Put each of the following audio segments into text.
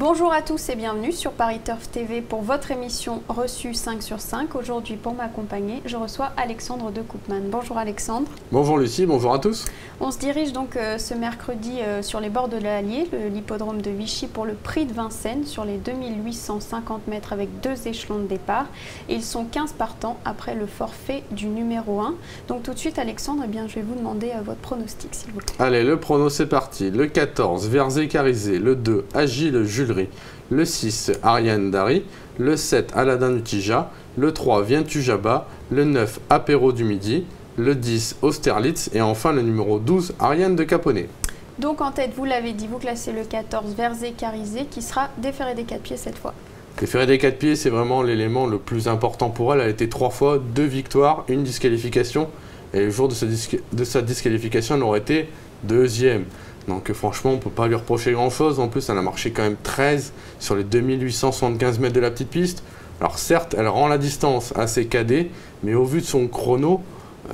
Bonjour à tous et bienvenue sur Paris Turf TV pour votre émission reçue 5 sur 5. Aujourd'hui, pour m'accompagner, je reçois Alexandre de Koopman. Bonjour Alexandre. Bonjour Lucie, bonjour à tous. On se dirige donc ce mercredi sur les bords de l'Allier, l'hippodrome de Vichy, pour le prix de Vincennes sur les 2850 mètres avec 2 échelons de départ. Et ils sont 15 partants après le forfait du numéro 1. Donc tout de suite Alexandre, eh bien, je vais vous demander votre pronostic s'il vous plaît. Allez, le prono c'est parti. Le 14, Verzé Carizé. Le 2, Agile Jules. Le 6, Ariane Dari. Le 7, Aladin du Tija. Le 3, Viens-tu Jabba. Le 9, Apéro du Midi. Le 10, Austerlitz. Et enfin le numéro 12, Ariane de Caponnet. Donc en tête, vous l'avez dit, vous classez le 14, Verzé Carizé, qui sera déféré des 4 pieds cette fois. Déféré des 4 pieds, c'est vraiment l'élément le plus important pour elle. Elle a été 3 fois, 2 victoires, 1 disqualification. Et le jour de sa disqualification, elle aurait été 2e. Donc franchement, on ne peut pas lui reprocher grand-chose. En plus, elle a marché quand même 13 sur les 2875 mètres de la petite piste. Alors certes, elle rend la distance à ses cadets, mais au vu de son chrono,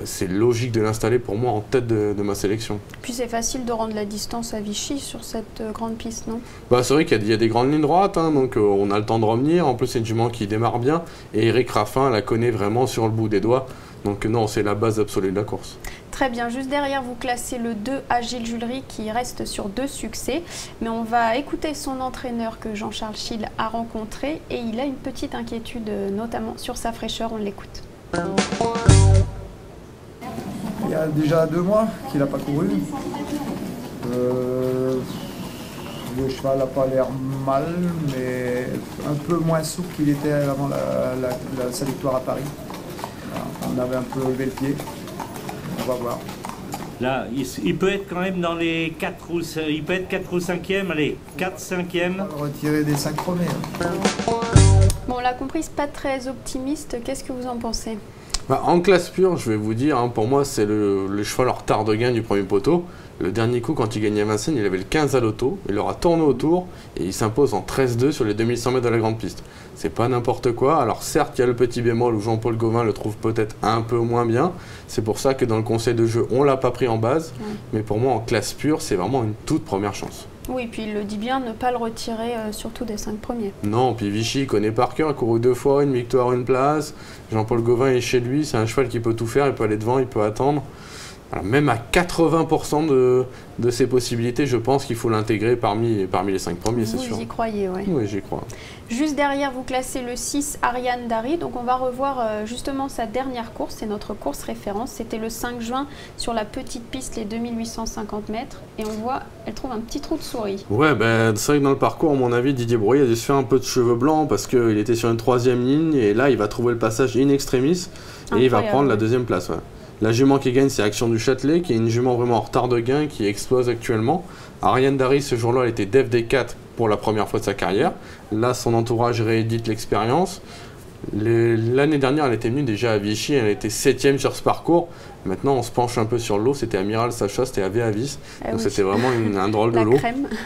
c'est logique de l'installer pour moi en tête de ma sélection. Puis c'est facile de rendre la distance à Vichy sur cette grande piste, non? C'est vrai qu'il y a des grandes lignes droites, hein, donc on a le temps de revenir. En plus, c'est une jument qui démarre bien. Et Eric Raffin la connaît vraiment sur le bout des doigts. Donc non, c'est la base absolue de la course. Très bien, juste derrière vous classez le 2 Agile Julery qui reste sur 2 succès. Mais on va écouter son entraîneur que Jean-Charles Schill a rencontré et il a une petite inquiétude notamment sur sa fraîcheur, on l'écoute. Il y a déjà 2 mois qu'il n'a pas couru. Le cheval n'a pas l'air mal, mais un peu moins souple qu'il était avant sa victoire à Paris. On avait un peu levé le pied. On va voir. Là, il peut être quand même dans les 4 ou 5, il peut être 4 ou 5e, allez, 4, 5e. On va le retirer des 5 premiers. Bon, on l'a compris, c'est pas très optimiste. Qu'est-ce que vous en pensez? En classe pure, je vais vous dire, hein, pour moi, c'est le cheval en retard de gain du premier poteau. Le dernier coup, quand il gagnait à Vincennes, il avait le 15 à l'auto. Il aura tourné autour et il s'impose en 13-2 sur les 2100 mètres de la grande piste. C'est pas n'importe quoi. Alors certes, il y a le petit bémol où Jean-Paul Gauvin le trouve peut-être un peu moins bien. C'est pour ça que dans le conseil de jeu, on l'a pas pris en base. Mais pour moi, en classe pure, c'est vraiment une toute première chance. Oui, puis il le dit bien, ne pas le retirer surtout des 5 premiers. Non, puis Vichy, il connaît par cœur, il a couru 2 fois, 1 victoire, 1 place. Jean-Paul Gauvin est chez lui, c'est un cheval qui peut tout faire, il peut aller devant, il peut attendre. Alors, même à 80% de ses possibilités, je pense qu'il faut l'intégrer parmi les 5 premiers, c'est sûr. Vous y croyez, oui. Oui, j'y crois. Juste derrière, vous classez le 6, Ariane Dari. Donc on va revoir justement sa dernière course, c'est notre course référence. C'était le 5 juin sur la petite piste, les 2850 mètres. Et on voit, elle trouve un petit trou de souris. Ouais, c'est vrai que dans le parcours, à mon avis, Didier Brouillet a dû se faire un peu de cheveux blancs parce qu'il était sur une 3e ligne. Et là, il va trouver le passage in extremis et il va prendre la 2e place. Ouais. La jument qui gagne, c'est Action du Châtelet, qui est une jument vraiment en retard de gain, qui explose actuellement. Ariane Dari, ce jour-là, elle était Dev D4 pour la première fois de sa carrière. Là, son entourage réédite l'expérience. L'année dernière, elle était venue déjà à Vichy, elle était 7e sur ce parcours. Maintenant, on se penche un peu sur l'eau. C'était Amiral Sacha, c'était à Véavis. Donc c'était vraiment un drôle de l'eau.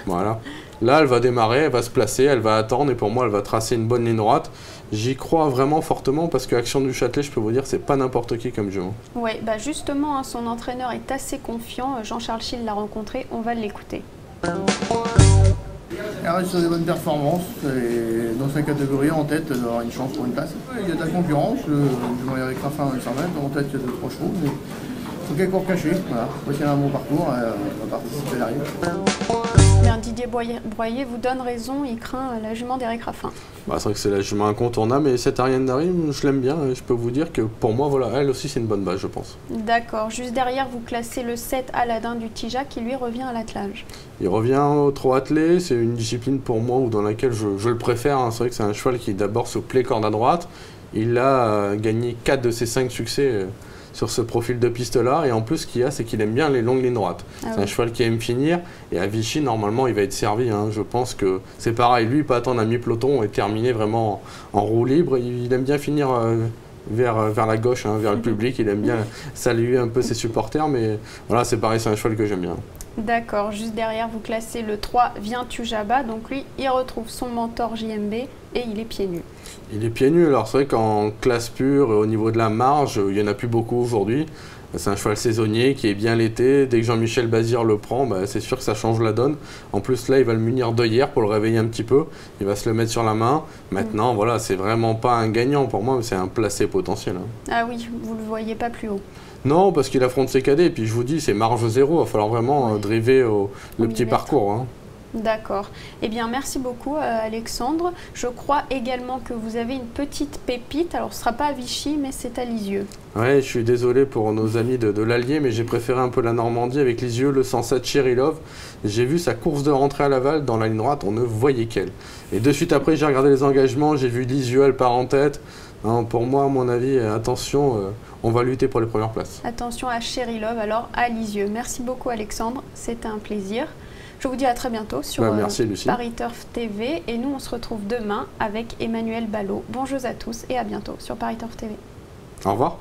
Voilà. Là, elle va démarrer, elle va se placer, elle va attendre et pour moi, elle va tracer une bonne ligne droite. J'y crois vraiment fortement parce que Action du Châtelet, je peux vous dire, c'est pas n'importe qui comme jument. Oui, justement, hein, son entraîneur est assez confiant. Jean-Charles Schill l'a rencontré, on va l'écouter. Elle reste sur des bonnes performances et dans sa catégorie en tête, elle aura une chance pour une place. Il y a de la concurrence, je vais avec Raffin dans les 100 mètres, en tête il y a 2-3 chevaux, mais il faut qu'elle court cachée. Voilà. Voici un bon parcours, elle va participer à l'arrivée. Bien, Didier Brouillet vous donne raison, il craint la jument d'Eric Raffin. C'est vrai que c'est la jument incontournable, mais cette Ariane Dari, je l'aime bien. Je peux vous dire que pour moi, voilà, elle aussi c'est une bonne base, je pense. D'accord. Juste derrière, vous classez le 7 Aladin du Tija qui lui revient à l'attelage. Il revient au trot attelé, c'est une discipline pour moi dans laquelle je le préfère. Hein. C'est vrai que c'est un cheval qui d'abord se plaît corde à droite. Il a gagné 4 de ses 5 succès sur ce profil de piste-là. Et en plus, ce qu'il y a, c'est qu'il aime bien les longues lignes droites. C'est un cheval qui aime finir. Et à Vichy, normalement, il va être servi. Hein. Je pense que c'est pareil. Lui, il peut attendre un mi-peloton et terminer vraiment en roue libre. Il aime bien finir vers la gauche, hein, vers le public. Il aime bien saluer un peu ses supporters. Mais voilà, c'est pareil, c'est un cheval que j'aime bien. D'accord. Juste derrière, vous classez le 3 Viens-tu Jabba. Donc lui, il retrouve son mentor JMB et il est pieds nus. Il est pieds nus. Alors c'est vrai qu'en classe pure, au niveau de la marge, il n'y en a plus beaucoup aujourd'hui. C'est un cheval saisonnier qui est bien l'été. Dès que Jean-Michel Bazir le prend, c'est sûr que ça change la donne. En plus, là, il va le munir d'œillères pour le réveiller un petit peu. Il va se le mettre sur la main. Maintenant, voilà, c'est vraiment pas un gagnant pour moi, mais c'est un placé potentiel. Ah oui, vous le voyez pas plus haut. Non, parce qu'il affronte ses cadets. Et puis, je vous dis, c'est marge zéro. Il va falloir vraiment driver le petit parcours. Hein. D'accord. Eh bien, merci beaucoup, Alexandre. Je crois également que vous avez une petite pépite. Alors, ce ne sera pas à Vichy, mais c'est à Lisieux. Ouais, je suis désolé pour nos amis de l'Allier, mais j'ai préféré un peu la Normandie avec Lisieux, le 107 Cherilov. J'ai vu sa course de rentrée à Laval dans la ligne droite, on ne voyait qu'elle. Et de suite après, j'ai regardé les engagements, j'ai vu Lisieux, elle part en tête. Hein, pour moi, à mon avis, attention, on va lutter pour les premières places. Attention à Cherilov, alors à Lisieux. Merci beaucoup, Alexandre. C'était un plaisir. Je vous dis à très bientôt sur Paris Turf TV et nous on se retrouve demain avec Emmanuel Ballot. Bonjour à tous et à bientôt sur Paris Turf TV. Au revoir.